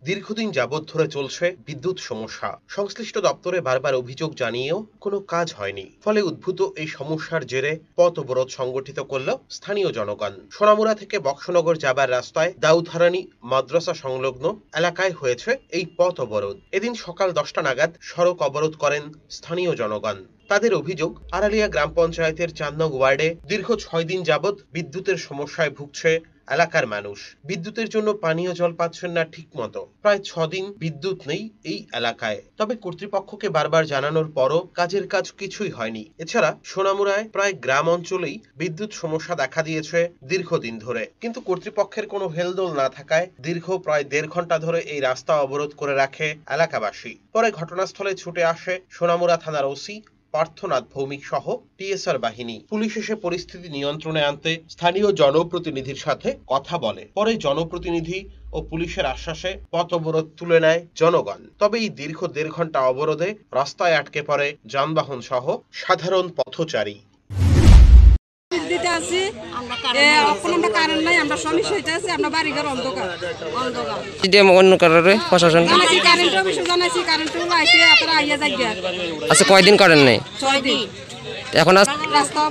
দীর্ঘদিন যাবৎ ধরে চলছে বিদ্যুৎ সমস্যা। সংশ্লিষ্ট দপ্তরে বারবার অভিযোগ জানিয়েও কোনো কাজ হয়নি। ফলে উদ্ভূত এই সমস্যার জেরে পথ অবরোধ সংগঠিত করল স্থানীয় জনগণ। সোনামুড়া থেকে বক্সনগর যাবার রাস্তায় দাউদহারানি মাদ্রাসা সংলগ্ন এলাকায় হয়েছে এই পথ অবরোধ। এদিন সকাল 10টা নাগাদ সড়ক অবরোধ করেন স্থানীয় জনগণ। তাদের অভিযোগ, আড়ালিয়া গ্রাম পঞ্চায়েতের 4 নং ওয়ার্ডে দীর্ঘ 6 দিন যাবৎ বিদ্যুতের সমস্যায় ভুগছে এলাকার মানুষ। বিদ্যুতের জন্য পানীয় জল পাচ্ছেন না ঠিক মতো। প্রায় 6 দিন বিদ্যুৎ নেই এই এলাকায়। তবে কর্তৃপক্ষকে বারবার জানানোর পরও কাজের কাজ কিছুই হয়নি। এছাড়া সোনামুড়ায় প্রায় গ্রাম অঞ্চলেই বিদ্যুৎ সমস্যা দেখা দিয়েছে দীর্ঘদিন ধরে, কিন্তু কর্তৃপক্ষের কোনো হেলদোল না থাকায় দীর্ঘ প্রায় 1.5 ঘন্টা ধরে এই রাস্তা অবরোধ করে রাখে এলাকাবাসী। পরে ঘটনাস্থলে ছুটে আসে সোনামুড়া থানার ওসি পার্থনাথ ভৌমিক সহ টিএসআর বাহিনী। পুলিশ এসে পরিস্থিতি নিয়ন্ত্রণে আনতে স্থানীয় জনপ্রতিনিধির সাথে কথা বলে। পরে জনপ্রতিনিধি ও পুলিশের আশ্বাসে পথ অবরোধ তুলে নেয় জনগণ। তবে এই দীর্ঘ 1.5 ঘন্টা অবরোধে রাস্তায় আটকে পড়ে যানবাহন সহ সাধারণ পথচারী। আচ্ছা, কয়দিন করেন নাই? 6 দিন। এখন রাস্তা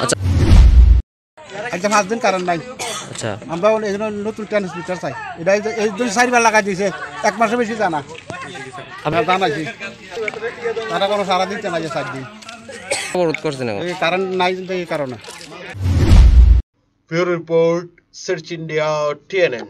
আচ্ছা, 5 দিন কারণ নাই। আচ্ছা, আমরা নতুন ট্রান্সমিটার চাই। এটা এই 4বার লাগাই দিয়েছে, 1 মাসের বেশি জানা আমরা জানাইছি, তারা কোনো সারা দিতে না যে 4 দিন অবরোধ করছেন এই কারণ নাই, এই কারণে। Bureau report, search India, TNN।